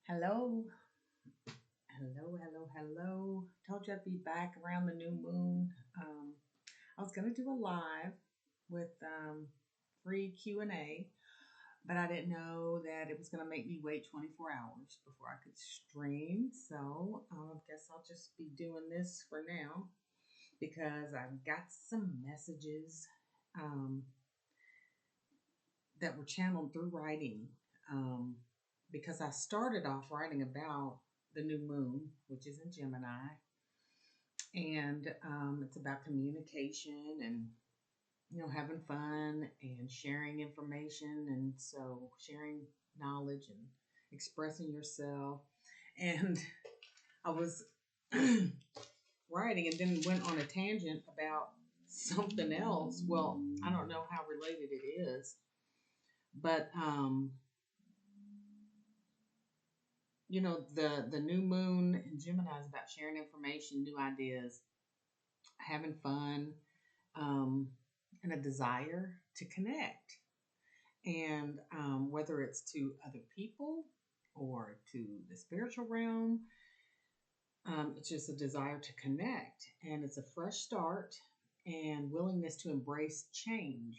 Hello, hello. Told you I'd be back around the new moon. I was gonna do a live with free Q&A, but I didn't know that it was gonna make me wait 24 hours before I could stream. So I guess I'll just be doing this for now because I've got some messages um, that were channeled through writing. Um, because I started off writing about the new moon, which is in Gemini, and it's about communication and having fun and sharing information, and so sharing knowledge and expressing yourself. And I was writing and then went on a tangent about something else. Well, I don't know how related it is, but the new moon in Gemini is about sharing information, new ideas, having fun, um, and a desire to connect. And whether it's to other people or to the spiritual realm, it's just a desire to connect. And it's a fresh start and willingness to embrace change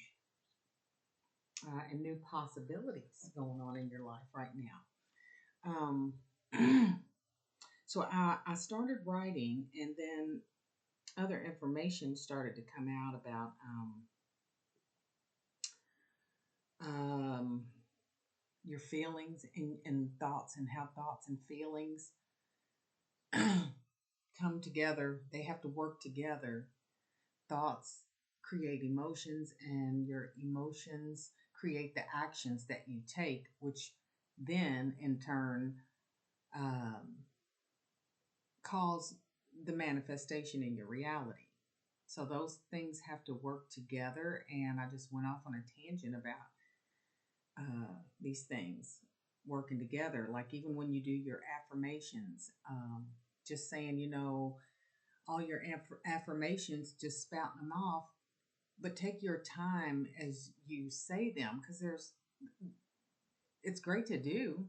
and new possibilities going on in your life right now. So I started writing, and then other information started to come out about um, your feelings and thoughts, and how thoughts and feelings come together. They have to work together. Thoughts create emotions, and your emotions create the actions that you take, which then in turn um, cause the manifestation in your reality. So those things have to work together. And I just went off on a tangent about these things working together. Like even when you do your affirmations, just saying, all your affirmations, just spouting them off, but take your time as you say them, because it's great to do,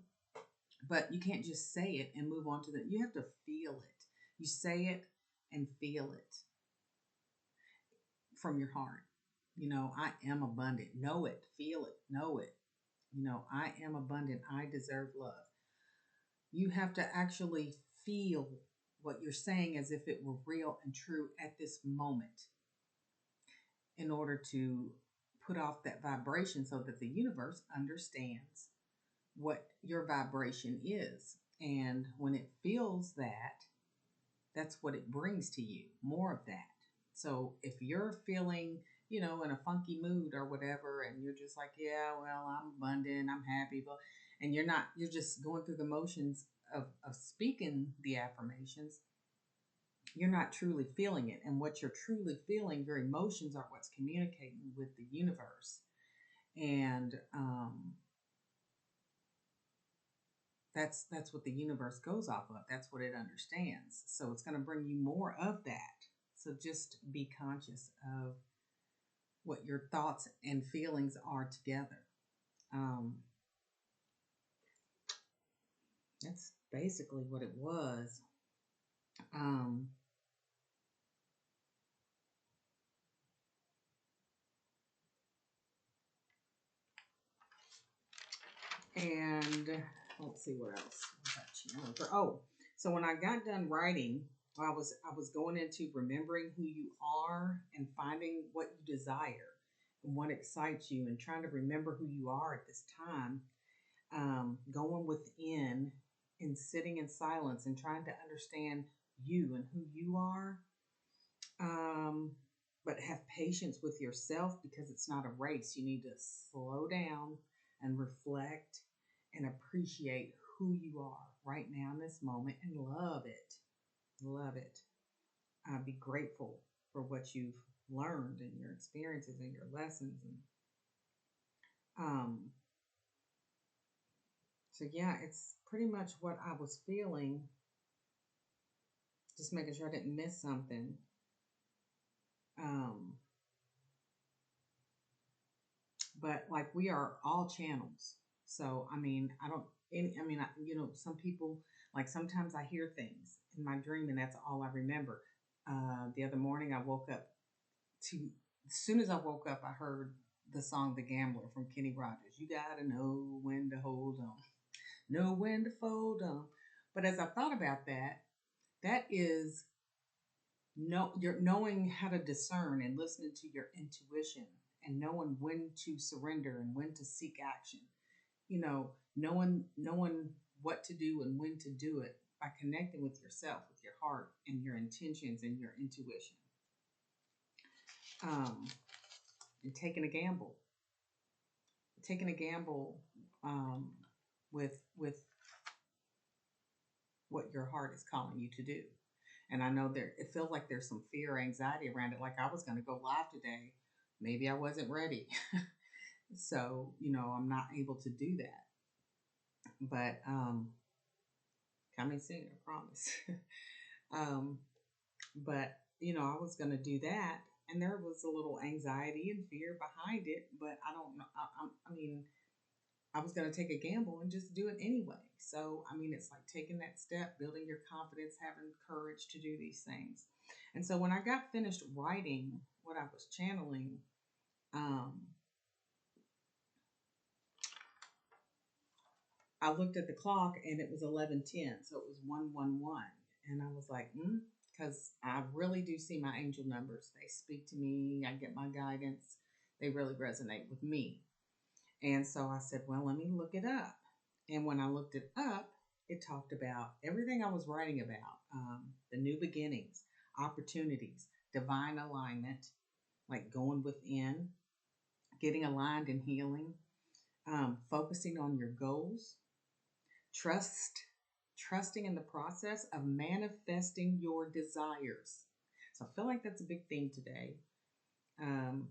but you can't just say it and move on to that. You have to feel it. You say it and feel it from your heart. I am abundant. Know it, feel it, know it. I am abundant. I deserve love. You have to actually feel what you're saying as if it were real and true at this moment in order to put off that vibration so that the universe understands what your vibration is. And when it feels that, that's what it brings to you, more of that. So if you're feeling, in a funky mood or whatever, and you're just like, yeah, well, I'm abundant, I'm happy, but, and you're just going through the motions of speaking the affirmations, you're not truly feeling it. And what you're truly feeling, your emotions are what's communicating with the universe. And that's what the universe goes off of. That's what it understands. So it's going to bring you more of that. So just be conscious of what your thoughts and feelings are together. That's basically what it was. Um, and let's see what else was that channel for. Oh, so when I got done writing, I was going into remembering who you are and finding what you desire and what excites you, and trying to remember who you are at this time. Going within and sitting in silence and trying to understand you and who you are. But have patience with yourself, because it's not a race. You need to slow down and reflect and appreciate who you are right now in this moment, and love it. Love it. Be grateful for what you've learned and your experiences and your lessons. And so, yeah, it's pretty much what I was feeling. Just making sure I didn't miss something. But like, we are all channels. So, I mean, I don't, any, I mean, I, you know, some people, like sometimes I hear things in my dream and that's all I remember. The other morning I woke up to, as soon as I woke up, I heard the song The Gambler from Kenny Rogers. You gotta know when to hold on, know when to fold on. But as I thought about that, that is you're knowing how to discern and listening to your intuition and knowing when to surrender and when to seek action. Knowing what to do and when to do it by connecting with yourself, with your heart and your intentions and your intuition. Um, and taking a gamble um, with what your heart is calling you to do. And I know it feels like there's some fear, anxiety around it. Like I was going to go live today, maybe I wasn't ready, so I'm not able to do that. But coming soon, I promise. um, but I was going to do that, and there was a little anxiety and fear behind it. But I don't know. I mean, I was going to take a gamble and just do it anyway. So, I mean, it's like taking that step, building your confidence, having courage to do these things. And so, when I got finished writing what I was channeling, um, I looked at the clock and it was 11:10, so it was 111, and I was like, because I really do see my angel numbers. They speak to me. I get my guidance. They really resonate with me. And so I said, well, let me look it up. And when I looked it up, it talked about everything I was writing about, the new beginnings, opportunities, divine alignment, like going within, getting aligned and healing, focusing on your goals, trust, trusting in the process of manifesting your desires. So I feel like that's a big theme today.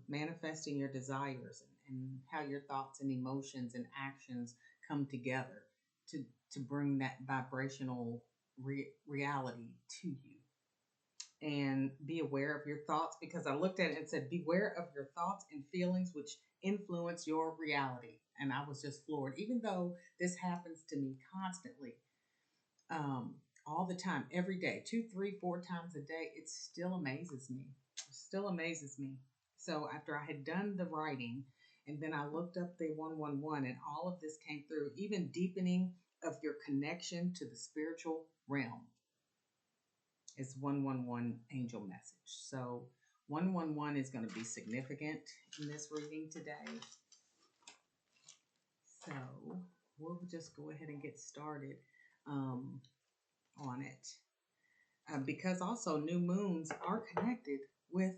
Manifesting your desires and how your thoughts and emotions and actions come together to bring that vibrational reality to you. And be aware of your thoughts, because I looked at it and said, beware of your thoughts and feelings which influence your reality. And I was just floored, even though this happens to me constantly, all the time, every day, 2, 3, 4 times a day. It still amazes me. It still amazes me. So after I had done the writing, and then I looked up the 111, and all of this came through, even deepening of your connection to the spiritual realm is 111 angel message. So 111 is going to be significant in this reading today. So we'll just go ahead and get started on it. Because also new moons are connected with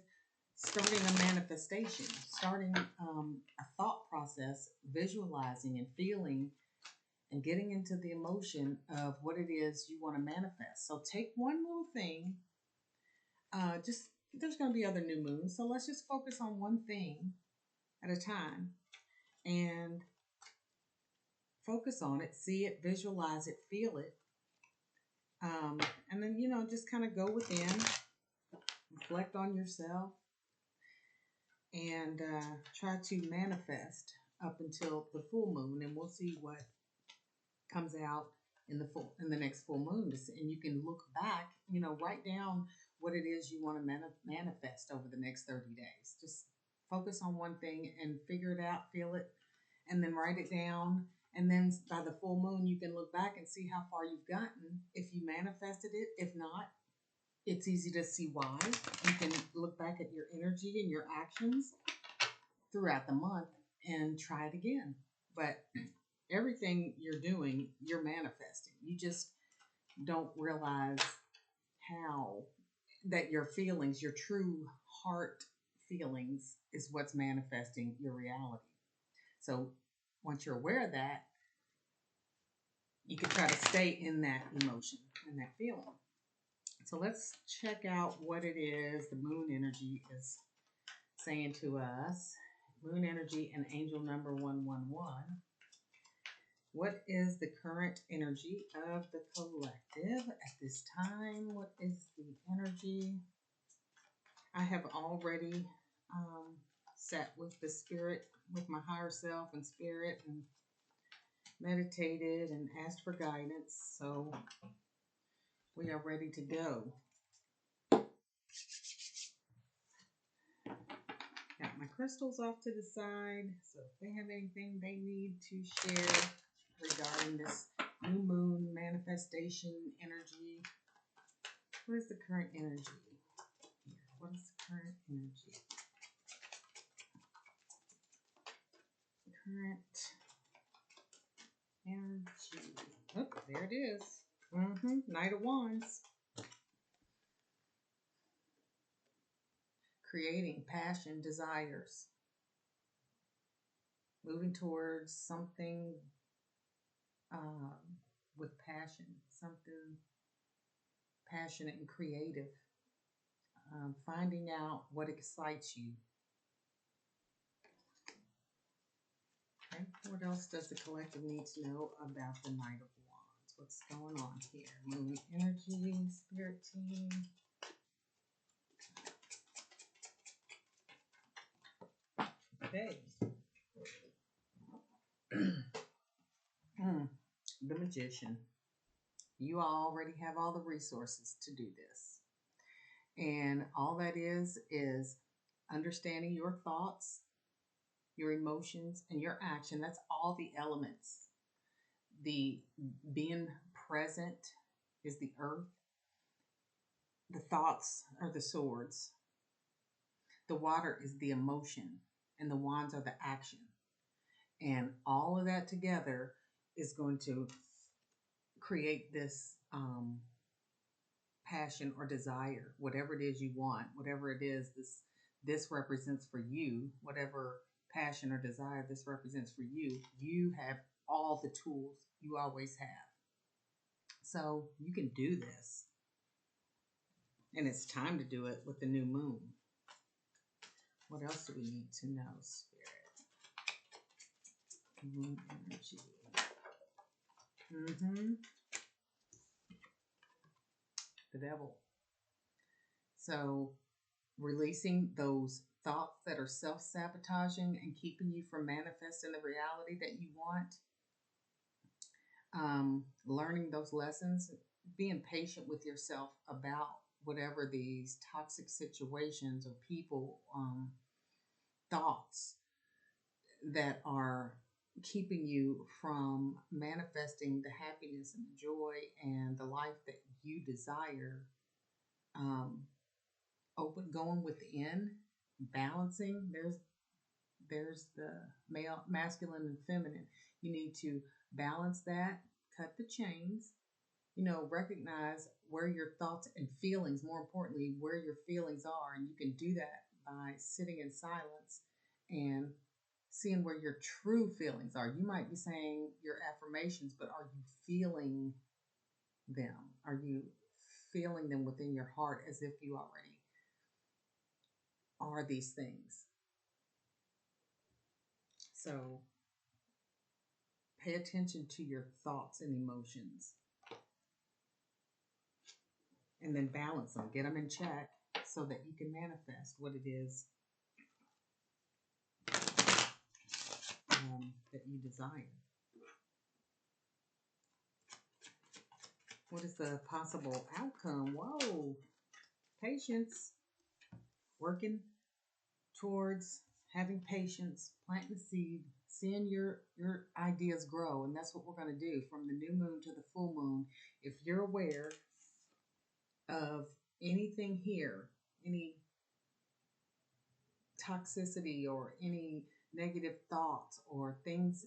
starting a manifestation, starting a thought process, visualizing and feeling and getting into the emotion of what it is you want to manifest. So take one little thing, just there's going to be other new moons. So let's just focus on one thing at a time and focus on it, see it, visualize it, feel it. And then, just kind of go within, reflect on yourself, and try to manifest up until the full moon, and we'll see what comes out in the next full moon. And you can look back, write down what it is you want to manifest over the next 30 days. Just focus on one thing and figure it out, feel it, and then write it down. And then by the full moon, you can look back and see how far you've gotten, if you manifested it. If not, it's easy to see why. You can look back at your energy and your actions throughout the month and try it again. But everything you're doing, you're manifesting. You just don't realize how that your feelings, your true heart feelings, is what's manifesting your reality. So once you're aware of that, you can try to stay in that emotion and that feeling. So let's check out what it is the moon energy is saying to us. Moon energy and angel number 111. What is the current energy of the collective at this time? What is the energy? I have already sat with the spirit, with my higher self and spirit, and meditated and asked for guidance. So we are ready to go. Got my crystals off to the side. So if they have anything they need to share regarding this new moon manifestation energy. What is the current energy? What is the current energy? Current energy. Oh, there it is. Knight of Wands. Creating passion, desires. Moving towards something with passion. Something passionate and creative. Finding out what excites you. Okay, what else does the collective need to know about the Knight of Wands? What's going on here? Moon energy, spirit team. Okay. The Magician. You already have all the resources to do this. And all that is understanding your thoughts, your emotions, and your action. That's all the elements. The being present is the earth. The thoughts are the swords. The water is the emotion. And the wands are the action. And all of that together is going to create this passion or desire, whatever it is you want, whatever it is this represents for you, whatever passion or desire this represents for you, you have all the tools you always have. So you can do this. And it's time to do it with the new moon. What else do we need to know, Spirit? Moon energy. The Devil. So releasing those thoughts that are self-sabotaging and keeping you from manifesting the reality that you want. Learning those lessons, being patient with yourself about whatever these toxic situations or people, thoughts that are keeping you from manifesting the happiness and the joy and the life that you desire. Going within, balancing. There's the male, masculine, and feminine. You need to balance that, cut the chains, recognize where your thoughts and feelings, more importantly, where your feelings are. And you can do that by sitting in silence and seeing where your true feelings are. You might be saying your affirmations, but are you feeling them? Are you feeling them within your heart as if you already are these things? So pay attention to your thoughts and emotions. And then balance them. Get them in check so that you can manifest what it is that you desire. What is the possible outcome? Whoa. Patience. Working towards having patience, planting the seed, seeing your ideas grow. And that's what we're going to do from the new moon to the full moon. If you're aware of anything here, any toxicity or any negative thoughts or things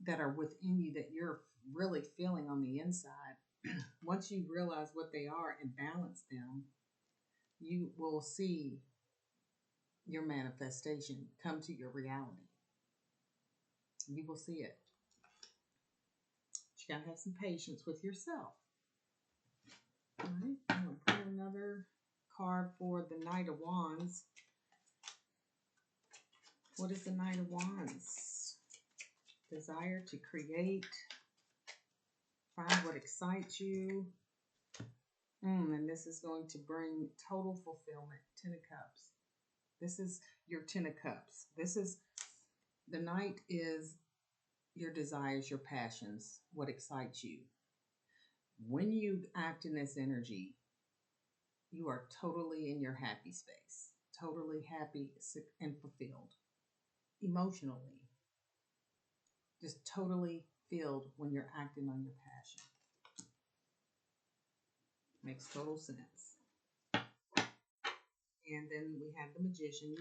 that are within you that you're really feeling on the inside, once you realize what they are and balance them, you will see your manifestation come to your reality. You will see it. But you got to have some patience with yourself. All right, I'm going to pull another card for the Knight of Wands. What is the Knight of Wands? Desire to create. Find what excites you. And this is going to bring total fulfillment. 10 of Cups. This is your 10 of Cups. This is, the Knight is your desires, your passions, what excites you. When you act in this energy, you are totally in your happy space, totally happy and fulfilled emotionally, just totally filled when you're acting on your passion. Makes total sense. And then we have the magician.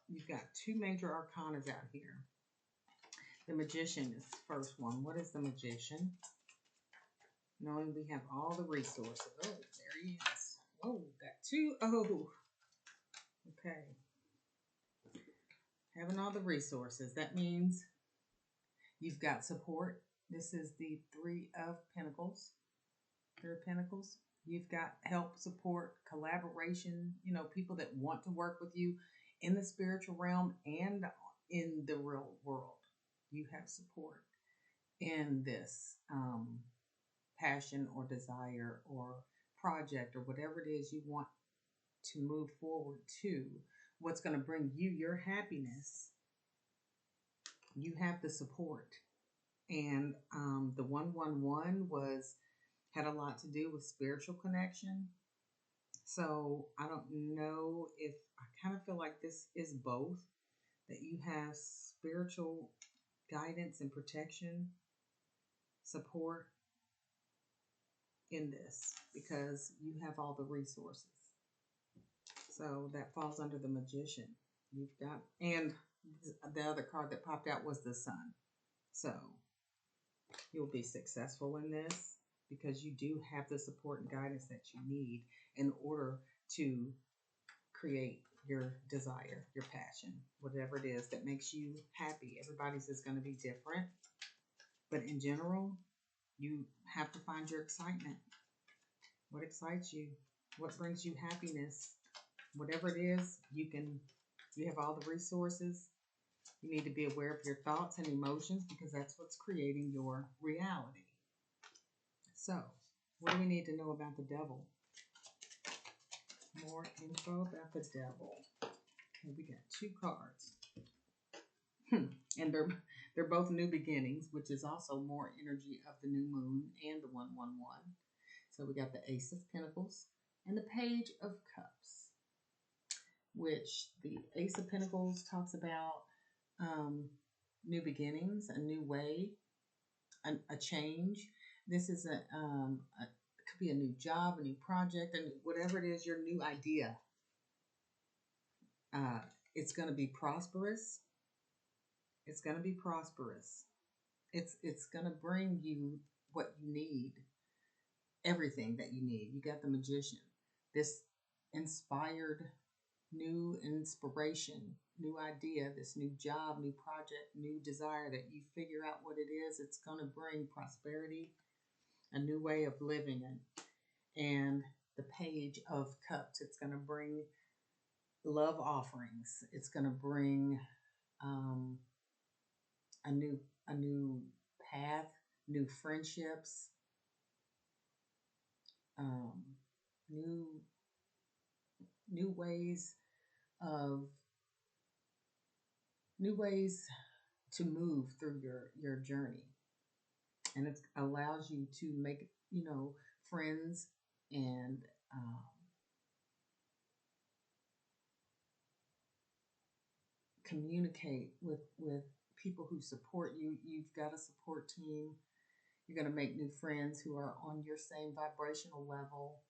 You've got two major arcanas out here. The magician is the first one. What is the magician? Knowing we have all the resources. Oh, there he is. Oh, got two. Oh, okay. Having all the resources. That means you've got support. This is the Three of Pentacles. Three of Pentacles. You've got help, support, collaboration, people that want to work with you in the spiritual realm and in the real world. You have support in this passion or desire or project or whatever it is you want to move forward to. What's going to bring you your happiness. You have the support. And the 111 had a lot to do with spiritual connection. So I don't know if I kind of feel like this is both, that you have spiritual guidance and protection, support in this because you have all the resources. So that falls under the magician. You've got, and the other card that popped out was the sun. So you'll be successful in this because you do have the support and guidance that you need in order to create your desire, your passion, whatever it is that makes you happy. Everybody's is going to be different. But in general, you have to find your excitement. What excites you? What brings you happiness? Whatever it is, you have all the resources. You need to be aware of your thoughts and emotions because that's what's creating your reality. So, what do we need to know about the devil? More info about the devil. Okay, we got two cards. And they're both new beginnings, which is also more energy of the new moon and the 111. So we got the Ace of Pentacles and the Page of Cups, which the Ace of Pentacles talks about new beginnings, a new way, a change. This is it could be a new job, a new project, and whatever it is, your new idea. It's going to be prosperous. It's going to be prosperous. It's going to bring you what you need, everything that you need. You got the magician, this inspired new inspiration, new idea, this new job, new project, new desire that you figure out what it is. It's going to bring prosperity, a new way of living. And the Page of Cups, it's going to bring love offerings. It's going to bring a new path, new friendships, new ways to move through your journey. And it allows you to make friends and communicate with people who support you. You've got a support team. You're going to make new friends who are on your same vibrational level.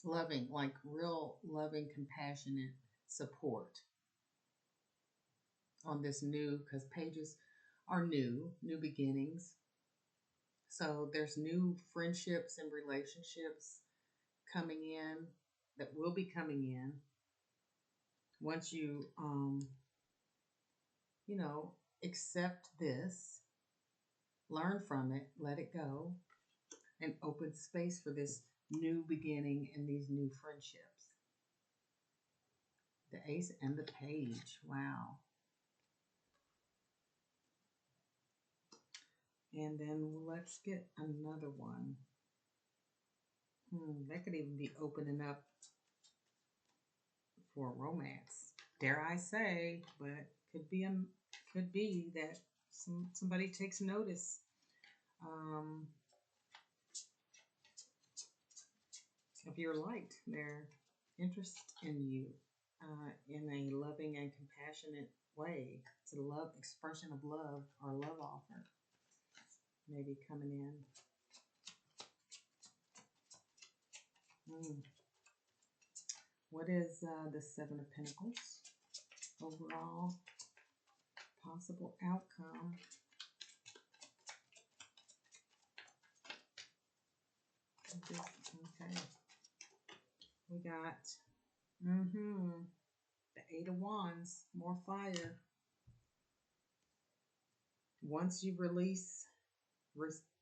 Loving, like real loving, compassionate support on this new, because pages are new beginnings. So there's new friendships and relationships coming in that will be coming in once you, accept this, learn from it, let it go, and open space for this new beginning and these new friendships. The Ace and the Page. Wow. And then let's get another one. That could even be opening up for romance. Dare I say, but could be that somebody takes notice um, of your light, their interest in you in a loving and compassionate way. It's a love expression of love or love offer, maybe coming in. What is the Seven of Pentacles? Overall possible outcome. Okay. We got the Eight of Wands, more fire. Once you release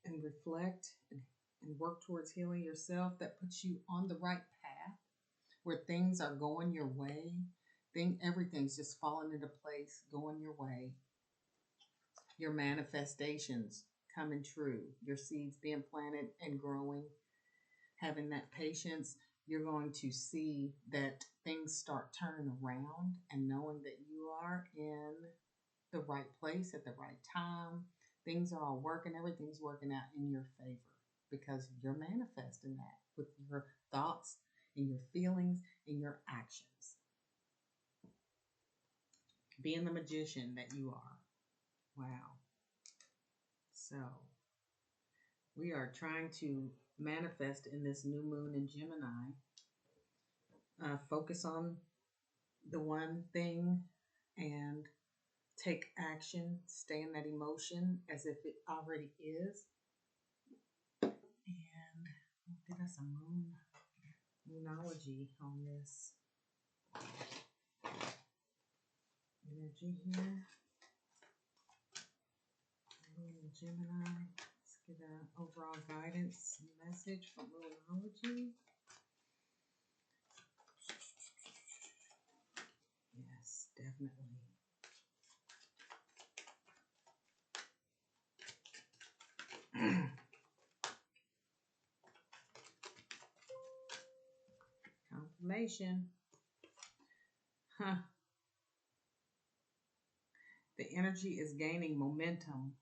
and reflect and work towards healing yourself, that puts you on the right path where things are going your way. Everything's just falling into place, going your way. Your manifestations coming true. Your seeds being planted and growing. Having that patience, you're going to see that things start turning around and knowing that you are in the right place at the right time. Things are all working. Everything's working out in your favor because you're manifesting that with your thoughts and your feelings and your actions. Being the magician that you are. Wow. So, we are trying to manifest in this new moon in Gemini. Focus on the one thing and take action. Stay in that emotion as if it already is. And we'll get us a moonology on this energy here. Gemini. Let's get an overall guidance message from moonology. Yes, definitely. Confirmation. The energy is gaining momentum.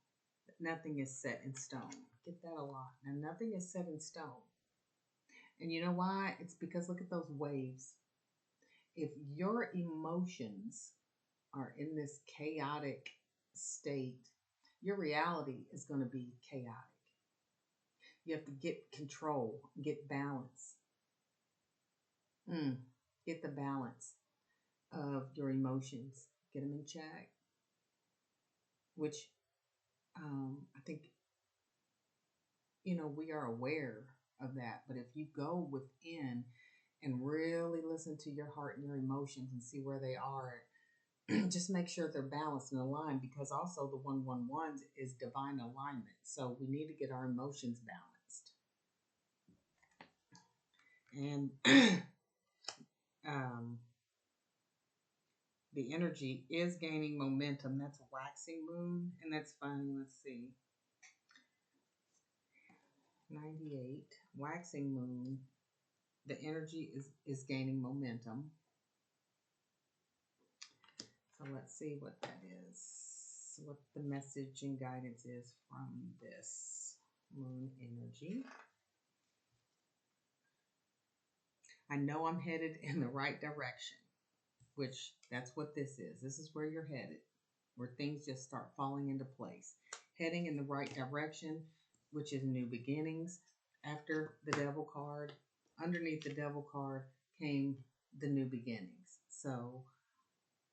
Nothing is set in stone. Get that a lot. Now, nothing is set in stone. And you know why? It's because look at those waves. If your emotions are in this chaotic state, your reality is going to be chaotic. You have to get control, get balance. Get the balance of your emotions. Get them in check. Which I think, we are aware of that. But if you go within and really listen to your heart and your emotions and see where they are, just make sure they're balanced and aligned, because also the 111 is divine alignment. So we need to get our emotions balanced. And the energy is gaining momentum. That's a waxing moon, and that's fine. Let's see. 98, waxing moon. The energy is gaining momentum. So let's see what that is. What the message and guidance is from this moon energy. I know I'm headed in the right direction, which that's what this is. This is where you're headed, where things just start falling into place. Heading in the right direction, which is new beginnings. After the devil card, underneath the devil card came the new beginnings. So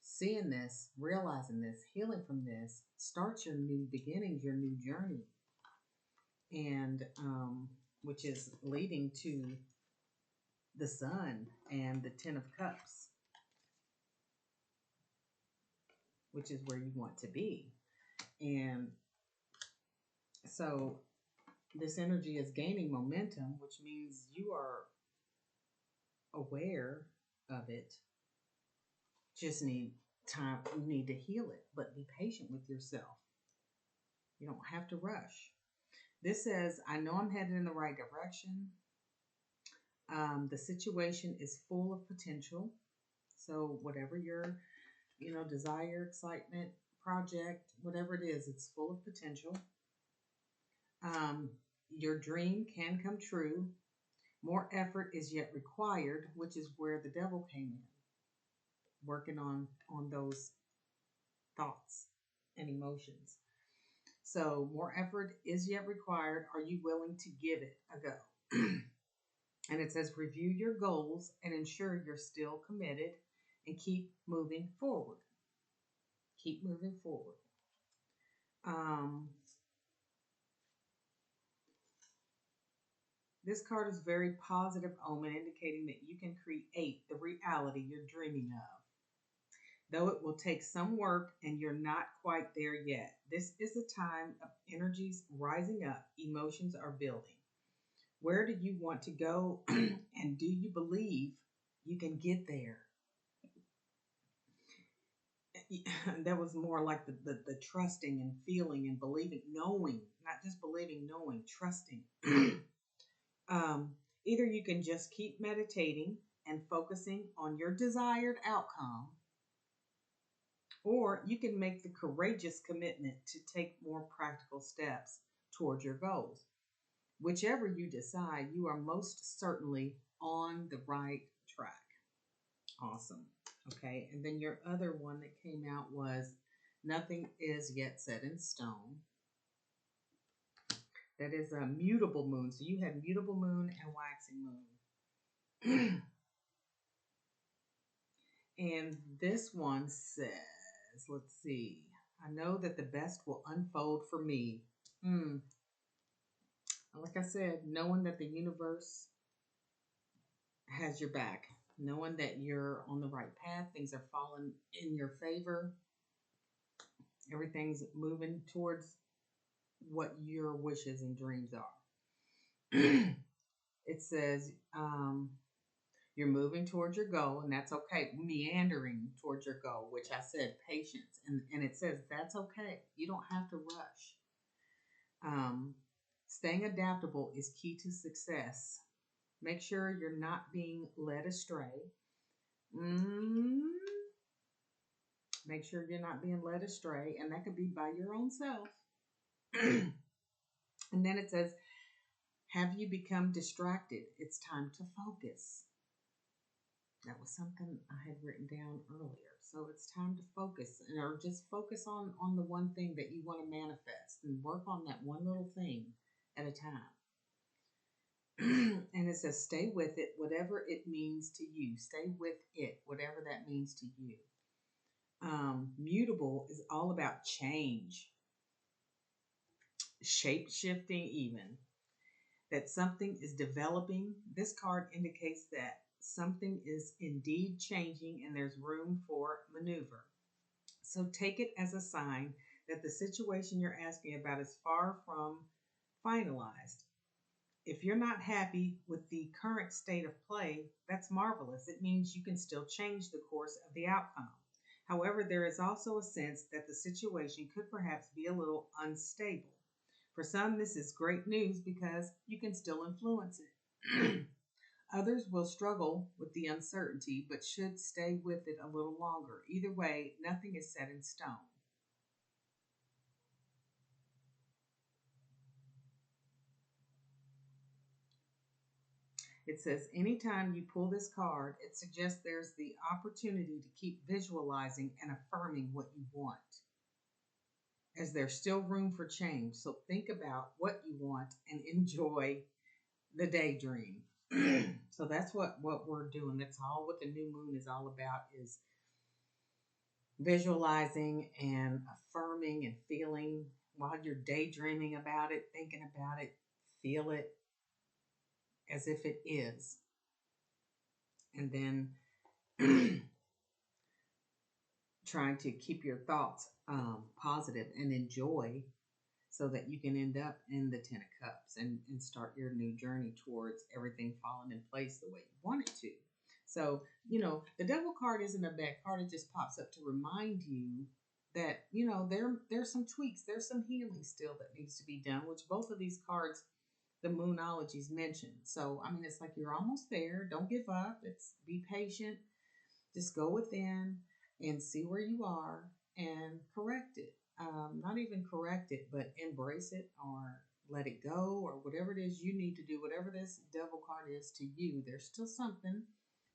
seeing this, realizing this, healing from this, starts your new beginnings, your new journey. And which is leading to the Sun and the Ten of Cups, which is where you want to be. And so this energy is gaining momentum, which means you are aware of it. Just need time. You need to heal it, but be patient with yourself. You don't have to rush. This says, I know I'm headed in the right direction. The situation is full of potential. So whatever your, desire, excitement, project, whatever it is, it's full of potential. Um, your dream can come true. More effort is yet required, which is where the devil came in, working on those thoughts and emotions. So more effort is yet required. Are you willing to give it a go? And it says review your goals and ensure you're still committed and keep moving forward. Keep moving forward. Um, this card is very positive omen, indicating that you can create the reality you're dreaming of. Though it will take some work and you're not quite there yet, this is a time of energies rising up, emotions are building. Where do you want to go and do you believe you can get there? That was more like the trusting and feeling and believing, knowing, not just believing, knowing, trusting. um, Either you can just keep meditating and focusing on your desired outcome, or you can make the courageous commitment to take more practical steps toward your goals. Whichever you decide, you are most certainly on the right track. Awesome. Okay. And then your other one that came out was nothing is yet set in stone. That is a mutable moon. So you had mutable moon and waxing moon. And this one says, let's see, I know that the best will unfold for me. Like I said, knowing that the universe has your back, knowing that you're on the right path, things are falling in your favor, everything's moving towards what your wishes and dreams are. It says you're moving towards your goal, and that's okay. Meandering towards your goal, which I said patience, and it says that's okay. You don't have to rush. Staying adaptable is key to success. Make sure you're not being led astray. Mm, Make sure you're not being led astray, and that could be by your own self. And then it says, have you become distracted? It's time to focus. That was something I had written down earlier. So it's time to focus, or just focus on the one thing that you want to manifest and work on that one little thing at a time. And it says, stay with it, whatever it means to you. Stay with it, whatever that means to you. Mutable is all about change, shape shifting, even that something is developing. This card indicates that something is indeed changing and there's room for maneuver. So take it as a sign that the situation you're asking about is far from finalized. If you're not happy with the current state of play, that's marvelous. It means you can still change the course of the outcome. However, there is also a sense that the situation could perhaps be a little unstable. For some, this is great news because you can still influence it. Others will struggle with the uncertainty but should stay with it a little longer. Either way, nothing is set in stone. It says, anytime you pull this card, it suggests there's the opportunity to keep visualizing and affirming what you want, as there's still room for change. So think about what you want and enjoy the daydream. So that's what we're doing. That's all what the new moon is all about, is visualizing and affirming and feeling while you're daydreaming about it, thinking about it, feel it as if it is. And then trying to keep your thoughts positive and enjoy, so that you can end up in the Ten of Cups and start your new journey towards everything falling in place the way you want it to. So, the devil card isn't a bad card. It just pops up to remind you that, there's some tweaks, there's some healing still that needs to be done, which both of these cards, the moonologies mentioned. So, I mean, it's like you're almost there. Don't give up. It's be patient. Just go within and see where you are and correct it. Not even correct it, but embrace it or let it go or whatever it is you need to do, whatever this devil card is to you, there's still something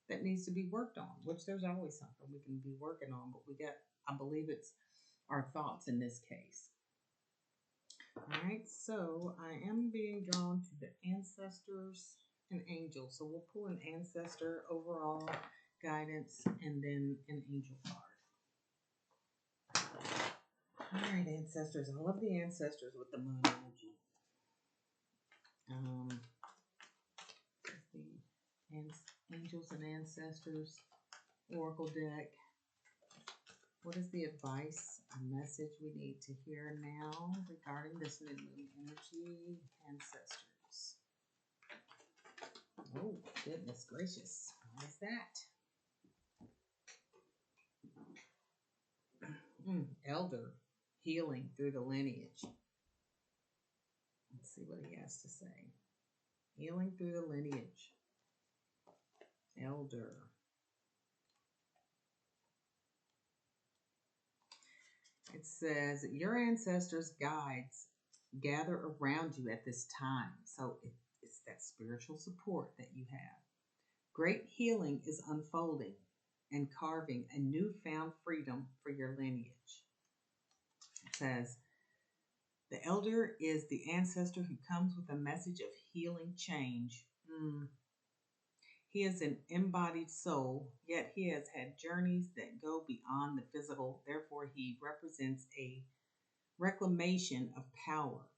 that needs to be worked on, which there's always something we can be working on, but we got, I believe it's our thoughts in this case. All right, so I am being drawn to the ancestors and angels. So we'll pull an ancestor overall guidance and then an angel card. All right, ancestors. I love the ancestors with the moon energy. The angels and ancestors oracle deck. What is the advice, a message we need to hear now regarding this new moon energy, ancestors? Oh, goodness gracious. What is that? Elder, healing through the lineage. Let's see what he has to say. Healing through the lineage. Elder. It says, your ancestors' guides gather around you at this time. So it's that spiritual support that you have. Great healing is unfolding and carving a newfound freedom for your lineage. It says, the elder is the ancestor who comes with a message of healing change. He is an embodied soul, yet he has had journeys that go beyond the physical. Therefore, he represents a reclamation of power.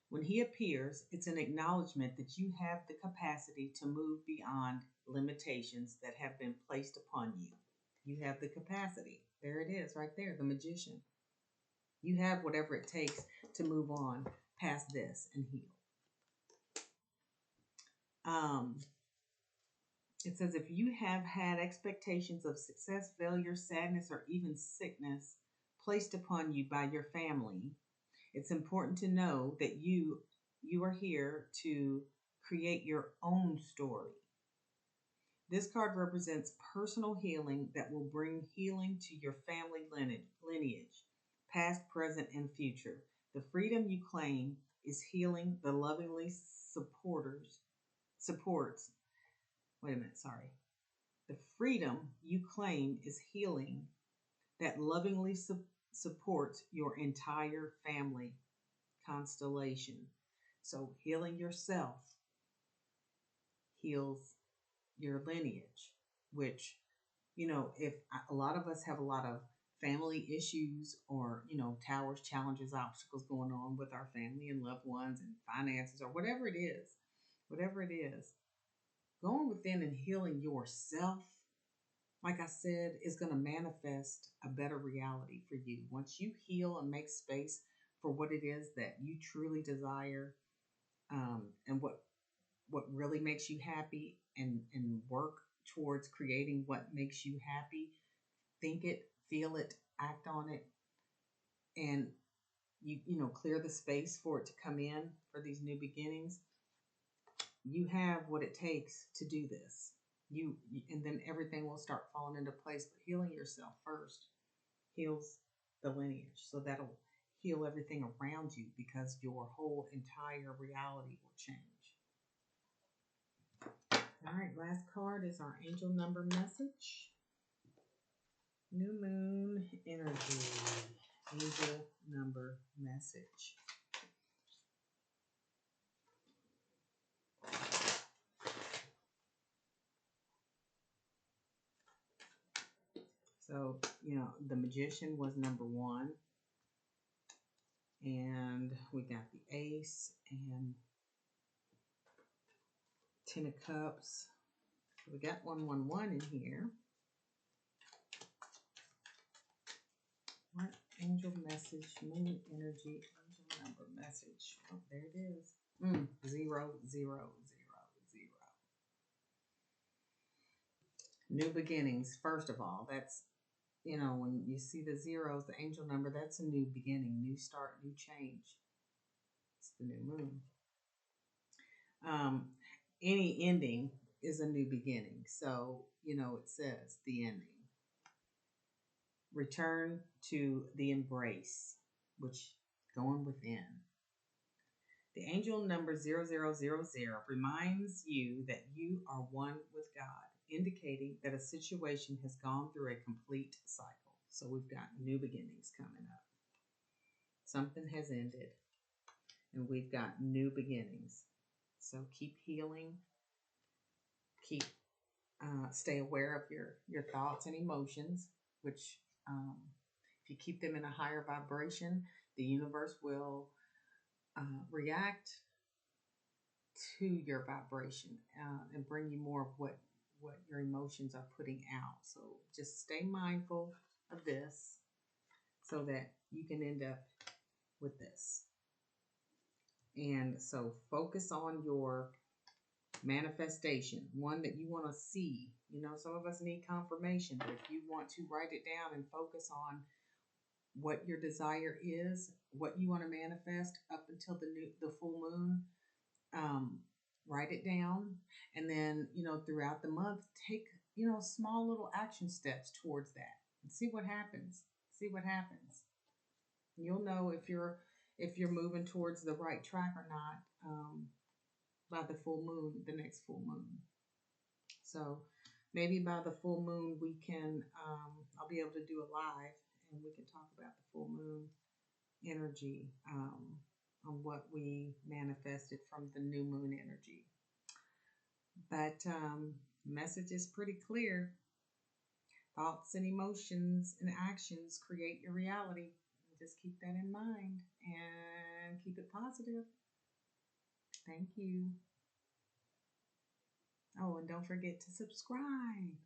When he appears, it's an acknowledgement that you have the capacity to move beyond limitations that have been placed upon you. You have the capacity. There it is, right there, the magician. You have whatever it takes to move on past this and heal. It says, if you have had expectations of success, failure, sadness, or even sickness placed upon you by your family, it's important to know that you are here to create your own story. This card represents personal healing that will bring healing to your family lineage, past, present, and future. The freedom you claim is healing the lovingly supports. Wait a minute, sorry. The freedom you claim is healing that lovingly supports your entire family constellation. So healing yourself heals your lineage, which, if a lot of us have a lot of family issues or, towers, challenges, obstacles going on with our family and loved ones and finances or whatever it is, going within and healing yourself, like I said, is going to manifest a better reality for you. Once you heal and make space for what it is that you truly desire, and what really makes you happy, and work towards creating what makes you happy, think it, feel it, act on it, and clear the space for it to come in for these new beginnings. You have what it takes to do this. And then everything will start falling into place. But healing yourself first heals the lineage, so that'll heal everything around you, because your whole entire reality will change. All right, last card is our angel number message. New moon energy, angel number message. So, the magician was number 1. And we got the ace and 10 of cups. So we got 111 in here. What angel message, moon energy, angel number message? Oh, there it is. 0, 0, 0, 0. New beginnings. First of all, that's, when you see the zeros, the angel number, that's a new beginning, new start, new change. It's the new moon. Any ending is a new beginning. So, it says the ending. Return to the embrace, which going within. The angel number 0000 reminds you that you are one with God, indicating that a situation has gone through a complete cycle. So we've got new beginnings coming up. Something has ended, and we've got new beginnings. So keep healing. Keep stay aware of your thoughts and emotions, which if you keep them in a higher vibration, the universe will react to your vibration and bring you more of what your emotions are putting out. So just stay mindful of this so that you can end up with this. And so focus on your manifestation, one that you want to see. Some of us need confirmation, but if you want to write it down and focus on what your desire is, what you want to manifest up until the full moon, write it down, and then throughout the month take small little action steps towards that and see what happens. You'll know if you're moving towards the right track or not by the full moon, the next full moon. So maybe by the full moon we can I'll be able to do a live and we can talk about the full moon energy, on what we manifested from the new moon energy. But message is pretty clear. Thoughts and emotions and actions create your reality. Just keep that in mind and keep it positive. Thank you. Oh, and don't forget to subscribe.